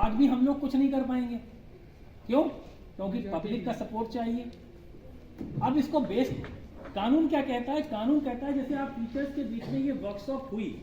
बाद भी हम लोग कुछ नहीं कर पाएंगे। क्यों? क्योंकि पब्लिक का सपोर्ट चाहिए। अब इसको बेस कानून क्या कहता है? कानून कहता है जैसे आप टीचर्स के बीच में ये वर्कशॉप हुई,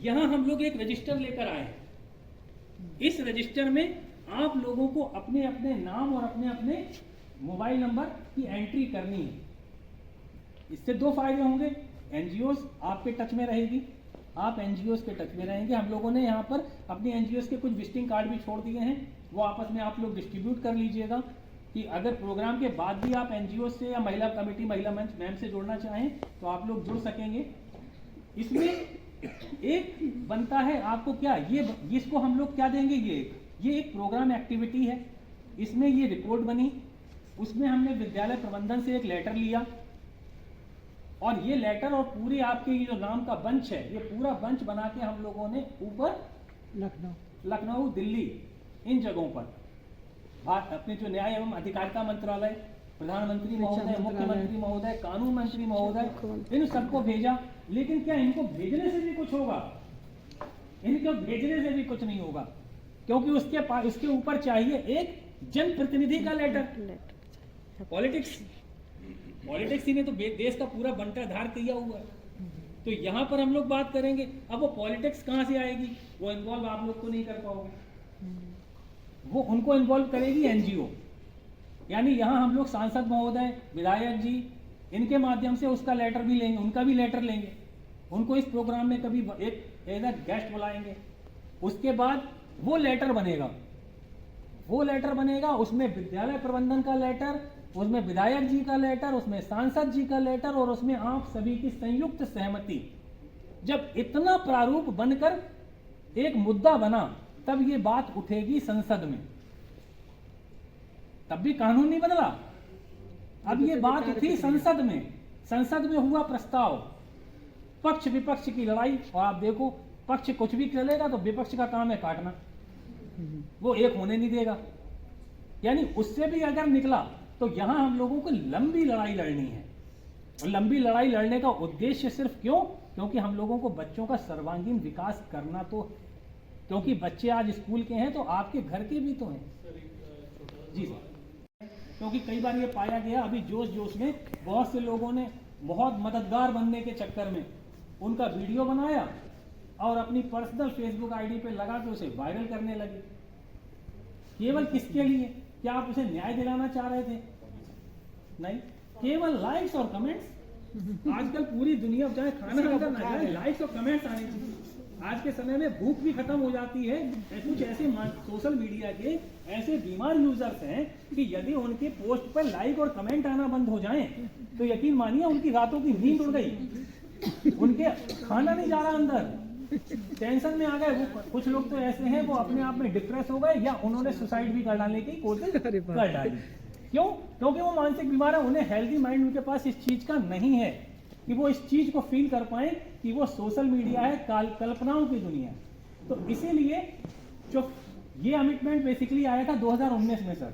यहां हम लोग एक रजिस्टर लेकर आए हैं। इस रजिस्टर में आप लोगों को अपने अपने नाम और अपने अपने मोबाइल नंबर की एंट्री करनी है। इससे दो फायदे होंगे, एनजीओस आपके टच में रहेगी, आप एनजीओस के टच में रहेंगे। हम लोगों ने यहाँ पर अपनी एनजीओस के कुछ विजिटिंग कार्ड भी छोड़ दिए हैं, वो आपस में आप लोग डिस्ट्रीब्यूट कर लीजिएगा कि अगर प्रोग्राम के बाद भी आप एनजीओ से या महिला कमेटी, महिला मंच मैम से जुड़ना चाहें तो आप लोग जुड़ सकेंगे। इसमें एक बनता है आपको क्या, ये इसको हम लोग क्या देंगे, ये एक प्रोग्राम एक्टिविटी है। इसमें ये रिपोर्ट बनी, उसमें हमने विद्यालय प्रबंधन से एक लेटर लिया और ये लेटर और पूरे आपके ये जो नाम का बंच है, ये पूरा बंच बना के हम लोगों ने ऊपर लखनऊ, दिल्ली, इन जगहों पर अपने जो न्याय एवं अधिकारिता मंत्रालय, प्रधानमंत्री महोदय, मुख्यमंत्री महोदय, कानून मंत्री महोदय, इन सबको भेजा। लेकिन क्या इनको भेजने से भी कुछ होगा? इनको भेजने से भी कुछ नहीं होगा, क्योंकि उसके ऊपर चाहिए एक जनप्रतिनिधि का लेटर। पॉलिटिक्स ही ने तो देश का पूरा बंटाधार किया हुआ है। तो यहाँ पर हम लोग बात करेंगे, अब वो पॉलिटिक्स कहाँ से आएगी? वो इन्वॉल्व आप लोग तो नहीं कर पाओगे, वो उनको इन्वॉल्व करेगी एनजीओ। यानी यहाँ हम लोग सांसद महोदय, विधायक जी, इनके माध्यम से उसका लेटर भी लेंगे, उनका भी लेटर लेंगे, उनको इस प्रोग्राम में कभी एक एज अ गेस्ट बुलाएंगे। उसके बाद वो लेटर बनेगा, उसमें विद्यालय प्रबंधन का लेटर, उसमें विधायक जी का लेटर, उसमें सांसद जी का लेटर और उसमें आप सभी की संयुक्त सहमति। जब इतना प्रारूप बनकर एक मुद्दा बना, तब ये बात उठेगी संसद में। तब भी कानून नहीं बदला, अब ये बात उठी संसद में। संसद में हुआ प्रस्ताव, पक्ष विपक्ष की लड़ाई, और आप देखो पक्ष कुछ भी चलेगा तो विपक्ष का काम है काटना, वो एक होने नहीं देगा। यानी उससे भी अगर निकला तो यहां हम लोगों को लंबी लड़ाई लड़नी है। और लंबी लड़ाई लड़ने का उद्देश्य सिर्फ क्यों? क्योंकि हम लोगों को बच्चों का सर्वांगीण विकास करना, तो क्योंकि बच्चे आज स्कूल के हैं तो आपके घर के भी तो हैं जी सर। क्योंकि कई बार ये पाया गया, अभी जोश में बहुत से लोगों ने बहुत मददगार बनने के चक्कर में उनका वीडियो बनाया और अपनी पर्सनल फेसबुक आईडी पे लगा के उसे वायरल करने लगे। केवल किसके लिए? क्या आप उसे न्याय दिलाना चाह रहे थे? नहीं, केवल लाइक्स और कमेंट्स। आजकल पूरी दुनिया चाहे खाना अंदर ना जाए, लाइक्स और कमेंट्स आने चाहिए। आज के समय में भूख भी खत्म हो जाती है। कुछ ऐसे सोशल मीडिया के ऐसे बीमार यूजर्स हैं कि यदि उनके पोस्ट पर लाइक और कमेंट आना बंद हो जाएं तो यकीन मानिए उनकी रातों की नींद उड़ गई, उनके खाना नहीं जा रहा अंदर, टेंशन में आ गए। वो कुछ लोग तो ऐसे हैं वो अपने आप में डिप्रेस हो गए या उन्होंने सुसाइड भी कर डालने की कोशिश कर डाली। क्यों? क्योंकि वो मानसिक बीमार है, उन्हें हेल्दी माइंड उनके पास इस चीज का नहीं है कि वो इस चीज को फील कर पाए कि वो सोशल मीडिया है, कल्पनाओं की दुनिया। तो इसीलिए जो ये अमिटमेंट बेसिकली आया था 2019 में सर,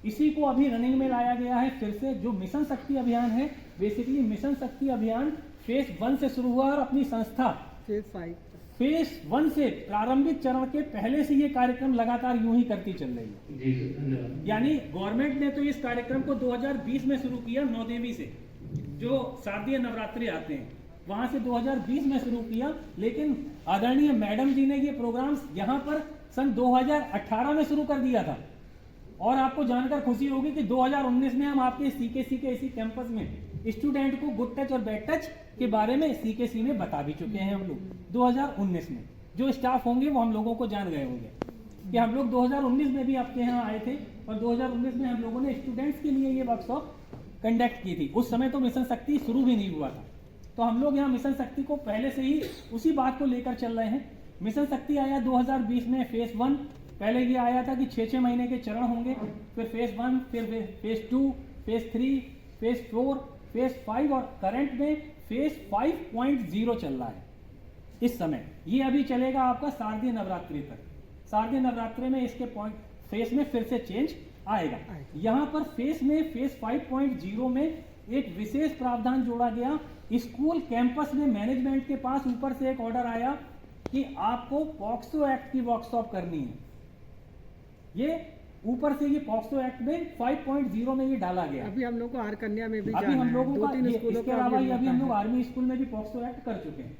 इसी को अभी रनिंग में लाया गया है फिर से। जो मिशन शक्ति अभियान है, बेसिकली मिशन शक्ति अभियान फेज 1 से शुरू हुआ और अपनी संस्था फेज 1 से प्रारंभिक चरण के पहले से ये कार्यक्रम लगातार यूं ही करती चल रही है। यानी गवर्नमेंट ने तो इस कार्यक्रम को 2020 में शुरू किया, नौदेवी से जो शारदीय नवरात्रि आते हैं वहां से 2020 में शुरू किया, लेकिन आदरणीय मैडम जी ने ये प्रोग्राम यहाँ पर सन 2018 में शुरू कर दिया था। और आपको जानकर खुशी होगी कि 2019 में हम आपके सीकेसी के इसी कैंपस में स्टूडेंट को गुड टच और बैड टच के बारे में सीकेसी में बता भी चुके हैं हम लोग। 2019 में जो स्टाफ होंगे वो हम लोगों को जान गए होंगे कि हम लोग 2019 में भी आपके यहाँ आए थे और 2019 में हम लोगों ने स्टूडेंट्स के लिए ये वर्कशॉप कंडक्ट की थी। उस समय तो मिशन शक्ति शुरू भी नहीं हुआ था, तो हम लोग यहाँ मिशन शक्ति को पहले से ही उसी बात को लेकर चल रहे हैं। मिशन शक्ति आया 2020 में फेज 1, पहले ये आया था कि 6-6 महीने के चरण होंगे, फिर फेज 1, फिर फेज 2, फेज 3, फेज 4, फेज 5 और करंट में फेज 5.0 चल रहा है इस समय। ये अभी चलेगा आपका शारदीय नवरात्रि तक। शारदीय नवरात्रि में इसके पॉइंट फेज में फिर से चेंज आएगा। यहाँ पर फेज में फेज 5.0 में एक विशेष प्रावधान जोड़ा गया। स्कूल कैंपस में मैनेजमेंट के पास ऊपर से एक ऑर्डर आया कि आपको पॉक्सो एक्ट की वर्कशॉप करनी है। ये ऊपर से ये पॉक्सो एक्ट में 5.0 में ये डाला गया। अभी हम लोग को आर कन्या में भी अभी हम लोगों का इसके अलावा अभी हम लोग है। आर्मी स्कूल में भी पॉक्सो एक्ट कर चुके हैं।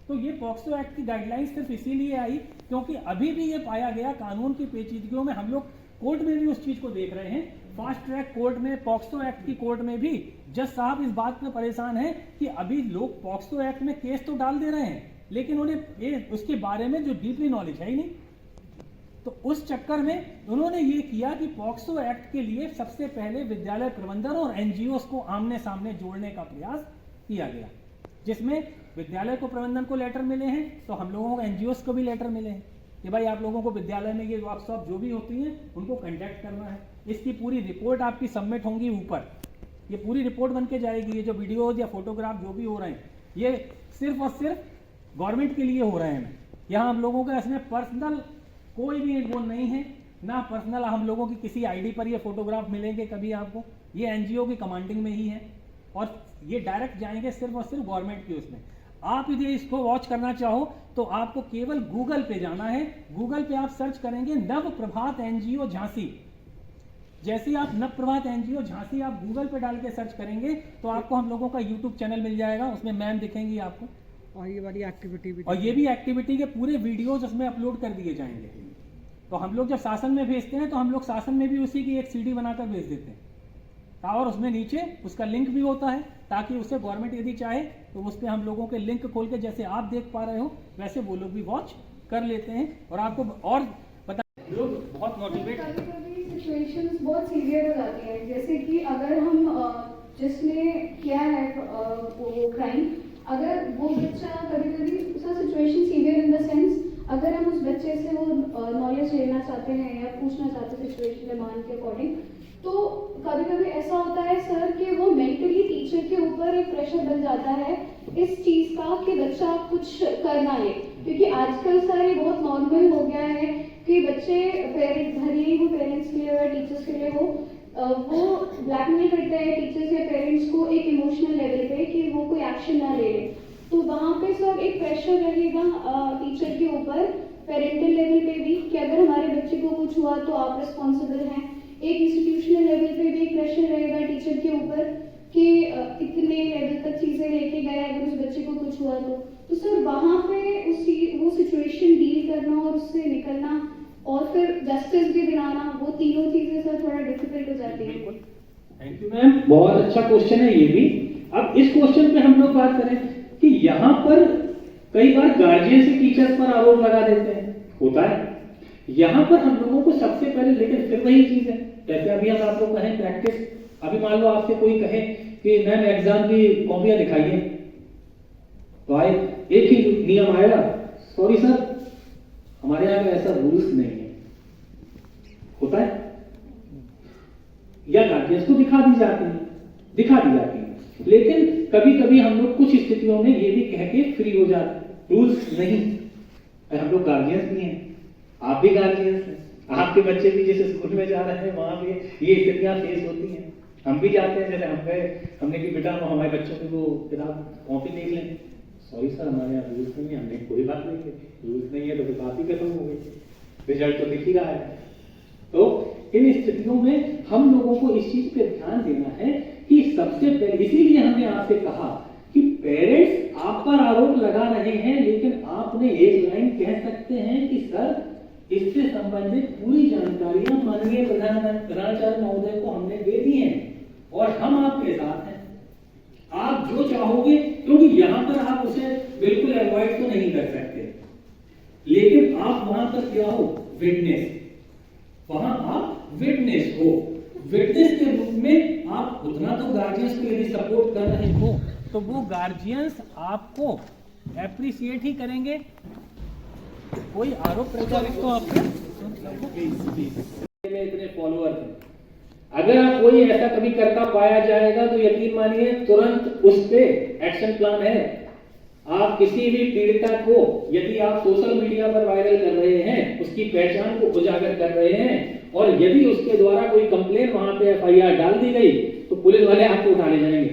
तो ये पॉक्सो एक्ट की गाइडलाइंस सिर्फ इसीलिए आई क्योंकि अभी भी ये पाया गया कानून की पेचीदगियों में, हम लोग कोर्ट में भी उस चीज को देख रहे हैं, फास्ट ट्रैक कोर्ट में, पॉक्सो एक्ट की कोर्ट में भी जज साहब इस बात में परेशान हैं कि अभी लोग पॉक्सो एक्ट में केस तो डाल दे रहे हैं लेकिन उन्हें उसके बारे में जो डीपली नॉलेज है ही नहीं। तो उस चक्कर में उन्होंने ये किया कि पॉक्सो एक्ट के लिए सबसे पहले विद्यालय प्रबंधन और एनजीओ को आमने सामने जोड़ने का प्रयास किया गया, जिसमें विद्यालय को प्रबंधन को लेटर मिले हैं तो हम लोगों को एनजीओ को भी लेटर मिले हैं कि भाई आप लोगों को विद्यालय में ये वर्कशॉप जो भी होती हैं उनको कंडक्ट करना है। इसकी पूरी रिपोर्ट आपकी सबमिट होंगी ऊपर, ये पूरी रिपोर्ट बन के जाएगी। ये जो वीडियोज या फोटोग्राफ जो भी हो रहे हैं ये सिर्फ और सिर्फ गवर्नमेंट के लिए हो रहे हैं। यहाँ हम लोगों का इसमें पर्सनल कोई भी वो नहीं है, ना पर्सनल हम लोगों की किसी आईडी पर ये फोटोग्राफ मिलेंगे कभी आपको, ये एनजीओ की कमांडिंग में ही है और ये डायरेक्ट जाएंगे सिर्फ और सिर्फ गवर्नमेंट की उसमें। आप यदि इसको वॉच करना चाहो तो आपको केवल गूगल पे जाना है, गूगल पे आप सर्च करेंगे नव प्रभात एनजीओ झांसी। जैसे ही आप नव प्रभात एनजीओ झांसी आप गूगल पे डाल के सर्च करेंगे तो आपको हम लोगों का यूट्यूब चैनल मिल जाएगा, उसमें मैम दिखेंगी आपको और ये वाली एक्टिविटी भी, और ये भी एक्टिविटी के पूरे वीडियोज उसमें अपलोड कर दिए जाएंगे। तो हम लोग जब शासन में भेजते हैं तो हम लोग शासन में भी उसी की एक सीडी बनाकर भेज देते हैं और उसमें नीचे उसका लिंक भी होता है ताकि उसे गवर्नमेंट यदि चाहे तो उस पर हम लोगों के लिंक खोल के जैसे आप देख पा रहे हो वैसे वो लोग भी वॉच कर लेते हैं और आपको और पता लोग बहुत मोटिवेट। सिचुएशंस बहुत सीवियर हो जाती है, जैसे कि अगर हम जिसने किया है वो क्राइम, अगर वो बच्चा कभी कभी उसका situation severe in the sense अगर हम उस बच्चे से वो नॉलेज लेना चाहते हैं या पूछना चाहते हैं सिचुएशन डिमांड के अकॉर्डिंग, तो कभी कभी ऐसा होता है सर कि वो मेंटली टीचर के ऊपर एक प्रेशर बन जाता है इस चीज का कि बच्चा कुछ कर ना ले, क्योंकि आजकल सर ये बहुत नॉर्मल हो गया है कि बच्चे पेरेंट्स भले ही वो पेरेंट्स के लिए या टीचर्स के लिए हो वो ब्लैकमेल करते हैं टीचर्स या पेरेंट्स को एक इमोशनल लेवल पे कि वो कोई एक्शन ना ले ले। तो वहाँ पे सर एक प्रेशर रहेगा टीचर के ऊपर पेरेंटल लेवल पे भी कि अगर हमारे बच्चे को कुछ हुआ तो आप रिस्पॉन्सिबल हैं। एक इंस्टीट्यूशनल लेवल पे भी एक प्रेशर रहेगा टीचर के ऊपर कि इतने लेवल तक चीजें लेके गए अगर उस बच्चे को कुछ हुआ तो सर वहाँ पे वो सिचुएशन डील करना और उससे निकलना और फिर जस्टिस भी दिलाना, वो तीनों चीजें सर थोड़ा डिफिकल्ट हो जाती है। थैंक यू मैम, बहुत अच्छा क्वेश्चन है ये भी। अब इस क्वेश्चन पे हम लोग बात करें कि यहाँ पर कई बार गार्जियन से टीचर्स पर आरोप लगा देते हैं, होता है। यहाँ पर हम लोगों को सबसे पहले, लेकिन फिर वही चीज है जैसे अभी हम आप लोग कहें प्रैक्टिस, अभी मान लो आपसे कोई कहे कि मैम एग्जाम की कॉपियां दिखाइए तो आए एक ही नियम आएगा, सॉरी सर हमारे यहाँ में ऐसा रूल्स नहीं है, होता है। या गार्जियंस को दिखा दी जाती है, लेकिन कभी कभी हम लोग कुछ स्थितियों में ये भी कह के फ्री हो जाते हैं, रूल्स नहीं। हम लोग गार्जियंस भी हैं, आप भी गार्जियंस हैं, आपके बच्चे भी जैसे स्कूल में जा रहे हैं वहां भी ये स्थितियां फेस होती हैं। हम भी जाते हैं, जैसे हम गए हमने कि बेटा हमारे बच्चों की वो किताब कॉपी देख लें, सॉरी सर हमारे यहाँ रूल्स नहीं है, हमने कोई बात नहीं है, रूल्स नहीं है तो फिर बात ही खत्म हो गई, रिजल्ट तो दिख ही रहा है। तो इन स्थितियों में हम लोगों को इस चीज पे ध्यान देना है कि सबसे पहले, इसीलिए हमने आपसे कहा कि पेरेंट्स आप पर आरोप लगा रहे हैं लेकिन आप उन्हें एक लाइन कह सकते हैं कि सर इससे संबंधित पूरी जानकारियां माननीय प्रधानाचार्य महोदय को हमने दे दी हैं और हम आपके साथ हैं, आप जो चाहोगे, क्योंकि यहां पर आप उसे बिल्कुल अवॉइड तो नहीं कर सकते, लेकिन आप वहां पर क्या हो, विटनेस, वहां आप विटनेस हो। विटनेस के रूप में आप उतना तो गार्जियंस को यदि सपोर्ट कर रहे हो तो वो गार्जियंस आपको एप्रिशिएट ही करेंगे। कोई आरोप प्रत्यारोप तो आपके इतने फॉलोअर्स हैं, अगर आप कोई ऐसा कभी करता पाया जाएगा तो यकीन मानिए तुरंत उस पे एक्शन प्लान है। आप किसी भी पीड़िता को यदि आप सोशल मीडिया पर वायरल कर रहे हैं, उसकी पहचान को उजागर कर रहे हैं और यदि उसके द्वारा कोई कंप्लेन वहां पे एफआईआर डाल दी गई तो पुलिस वाले आपको उठाने जाएंगे,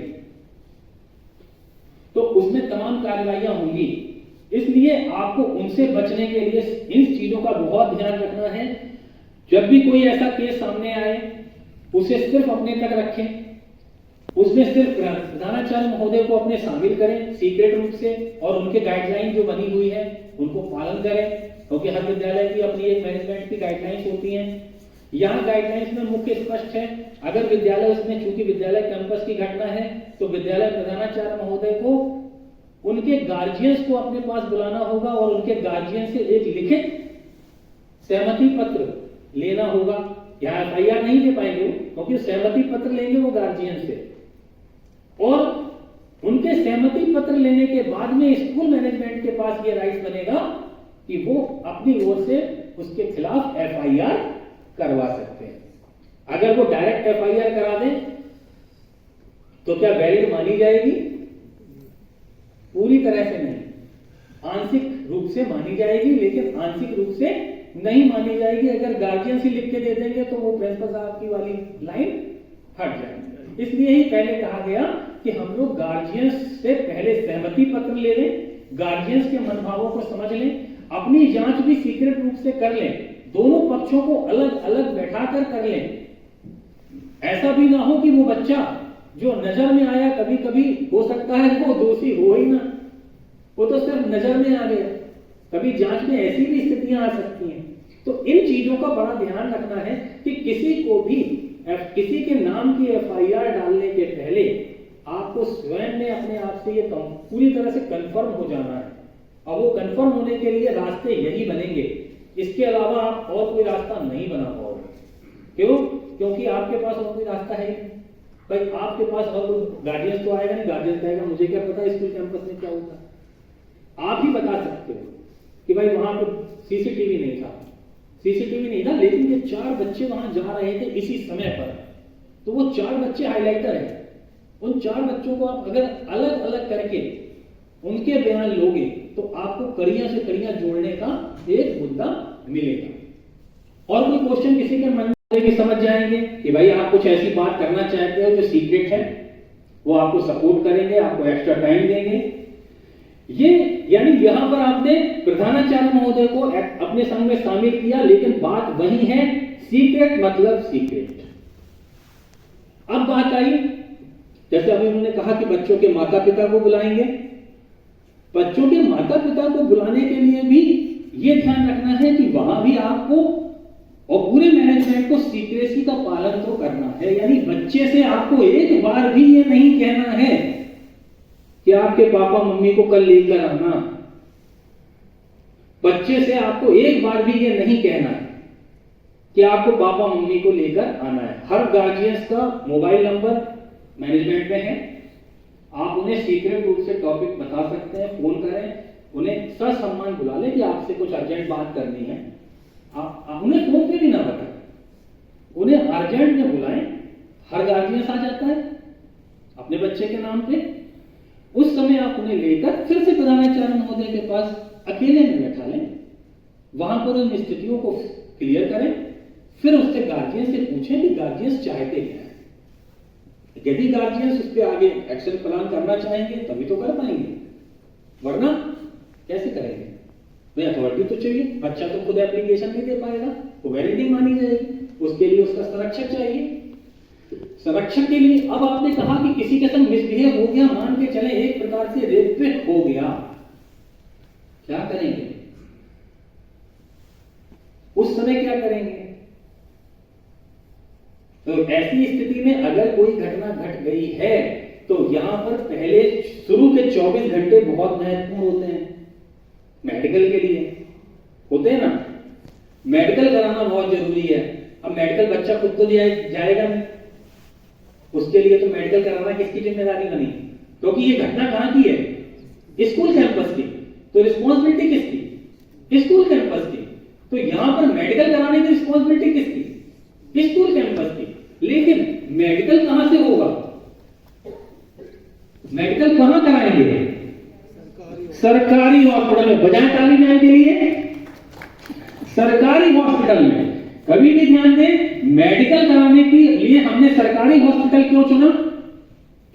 तो उसमें तमाम कार्रवाइयां होंगी। इसलिए आपको उनसे बचने के लिए इन चीजों का बहुत ध्यान रखना है जब भी कोई ऐसा केस सामने आए उसे सिर्फ अपने तक रखें, उसमें सिर्फ प्रधानाचार्य महोदय को अपने शामिल करें सीक्रेट रूप से, और उनके गाइडलाइन जो बनी हुई है उनको पालन करें, क्योंकि हर विद्यालय की अपनी एक मैनेजमेंट की गाइडलाइंस होती हैं। यहाँ गाइडलाइंस में मुख्य स्पष्ट है, अगर विद्यालय उसमें चूंकि विद्यालय कैंपस की घटना है तो विद्यालय प्रधानाचार्य महोदय को उनके गार्जियंस को अपने पास बुलाना होगा और उनके गार्जियन से एक लिखित सहमति पत्र लेना होगा। यहाँ एफआईआर नहीं दे पाएंगे क्योंकि सहमति पत्र लेंगे वो गार्जियन से, और उनके सहमति पत्र लेने के बाद में स्कूल मैनेजमेंट के पास ये राइट बनेगा कि वो अपनी ओर से उसके खिलाफ एफआईआर करवा सकते हैं। अगर वो डायरेक्ट एफआईआर करा दें तो क्या वैलिड मानी जाएगी? पूरी तरह से नहीं, आंशिक रूप से मानी जाएगी, लेकिन आंशिक रूप से नहीं मानी जाएगी। अगर गार्जियन से लिख के दे देंगे तो वो प्रिंसिपल साहब की वाली लाइन हट जाएगी। इसलिए ही पहले कहा गया कि हम लोग गार्जियंस से पहले सहमति पत्र ले लें, गार्जियंस के मनभावों को समझ लें, अपनी जांच भी सीक्रेट रूप से कर लें, दोनों पक्षों को अलग अलग बैठाकर कर लें। ऐसा भी ना हो कि वो बच्चा जो नजर में आया, कभी कभी हो सकता है वो दोषी हो ही ना, वो तो सिर्फ नजर में आ गया, कभी जांच में ऐसी भी स्थितियां आ सकती हैं। तो इन चीजों का बड़ा ध्यान रखना है कि किसी को भी किसी के नाम की एफआईआर डालने के पहले आपको स्वयं में अपने आप से ये पूरी तरह से कंफर्म हो जाना है, और वो कंफर्म होने के लिए रास्ते यही बनेंगे, इसके अलावा आप और कोई रास्ता नहीं बना पाओगे। क्यों? क्योंकि आपके पास और कोई रास्ता है नहीं भाई, आपके पास और कोई गार्जियन तो आएगा नहीं, गार्जियन कहेगा मुझे क्या पता स्कूल कैंपस में क्या होगा। आप ही बता सकते हो कि भाई वहां पर सीसीटीवी नहीं था, सीसीटीवी नहीं था, लेकिन ये 4 बच्चे वहां जा रहे थे इसी समय पर, तो वो 4 बच्चे हाईलाइटर है। उन 4 बच्चों को आप अगर अलग अलग करके उनके बयान लोगे तो आपको कड़ियां से कड़ियां जोड़ने का एक मुद्दा मिलेगा। और कोई क्वेश्चन किसी के मन में कि समझ जाएंगे कि भाई आप कुछ ऐसी बात करना चाहते हो जो सीक्रेट है, वो आपको सपोर्ट करेंगे, आपको एक्स्ट्रा टाइम देंगे। ये यानी यहां पर आपने प्रधानाचार्य महोदय को अपने संग में शामिल किया, लेकिन बात वही है, सीक्रेट मतलब सीक्रेट। अब बात आई, जैसे अभी उन्होंने कहा कि बच्चों के माता पिता को बुलाएंगे, बच्चों के माता पिता को बुलाने के लिए भी यह ध्यान रखना है कि वहां भी आपको और पूरे मैनेजमेंट को सीक्रेसी का पालन तो करना है। यानी बच्चे से आपको एक बार भी ये नहीं कहना है कि आपके पापा मम्मी को कल लेकर आना, बच्चे से आपको एक बार भी ये नहीं कहना है कि आपको पापा मम्मी को लेकर आना है। हर गार्जियंस का मोबाइल नंबर मैनेजमेंट में है, आप उन्हें सीक्रेट रूप से टॉपिक बता सकते हैं, फोन करें, उन्हें ससम्मान बुला लें कि आपसे कुछ अर्जेंट बात करनी है। आप उन्हें फोन पे भी ना बताएं, उन्हें अर्जेंट में बुलाएं। हर गार्जियंस आ जाता है अपने बच्चे के नाम पे, उस समय आप उन्हें लेकर फिर से प्रधानाचार्य महोदय के पास अकेले में बैठा लें, वहां पर उन स्थितियों को क्लियर करें, फिर उससे गार्जियन से पूछें कि गार्जियंस चाहते क्या है। यदि गार्जियंस उस पर आगे एक्शन प्लान करना चाहेंगे तभी तो कर पाएंगे, वरना कैसे करेंगे? भाई अथॉरिटी तो चाहिए, बच्चा तो खुद एप्लीकेशन नहीं दे पाएगा, वो वैलिडिटी मानी जाएगी, उसके लिए उसका संरक्षक चाहिए। संरक्षण के लिए अब आपने कहा कि किसी के संग मिसबिहेव हो गया, मान के चले एक प्रकार से रेप हो गया, क्या करेंगे? उस समय क्या करेंगे? तो ऐसी स्थिति में अगर कोई घटना घट गई है तो यहां पर पहले शुरू के 24 घंटे बहुत महत्वपूर्ण होते हैं मेडिकल के लिए, होते हैं ना, मेडिकल कराना बहुत जरूरी है। अब मेडिकल बच्चा खुद तो जाएगा नहीं, उसके लिए तो मेडिकल कराना किसकी जिम्मेदारी बनी? क्योंकि ये घटना कहां की है? स्कूल कैंपस की, तो रिस्पॉन्सिबिलिटी किसकी? स्कूल कैंपस की। तो यहां पर मेडिकल कराने की रिस्पॉन्सिबिलिटी किसकी? स्कूल कैंपस की। लेकिन मेडिकल कहां से होगा? मेडिकल कहां कराएंगे? सरकारी हॉस्पिटल में। बजाय ताली मैम के लिए सरकारी हॉस्पिटल में। कभी भी ध्यान दें, मेडिकल कराने के लिए हमने सरकारी हॉस्पिटल क्यों चुना?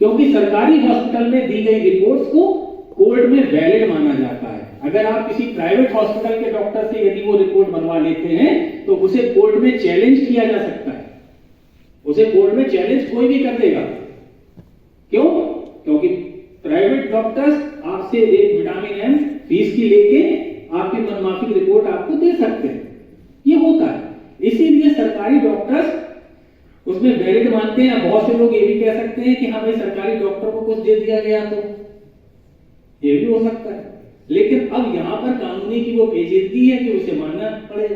क्योंकि सरकारी हॉस्पिटल में दी गई रिपोर्ट्स को कोर्ट में वैलिड माना जाता है। अगर आप किसी प्राइवेट हॉस्पिटल के डॉक्टर से यदि वो रिपोर्ट बनवा लेते हैं तो उसे कोर्ट में चैलेंज किया जा सकता है, उसे कोर्ट में चैलेंज कोई भी कर देगा। क्यों? क्योंकि प्राइवेट डॉक्टर्स आपसे एक विटामिन एम फीस की लेके आपकी मनमाफिक रिपोर्ट आपको दे सकते हैं, ये होता है। इसीलिए सरकारी डॉक्टर्स उसमें वैलिड मानते हैं। बहुत से लोग ये भी कह सकते हैं कि हाँ भाई सरकारी डॉक्टर को कुछ दे दिया गया, तो ये भी हो सकता है। लेकिन अब यहां पर कानूनी की वो पेचीदगी है कि उसे मानना पड़ेगा।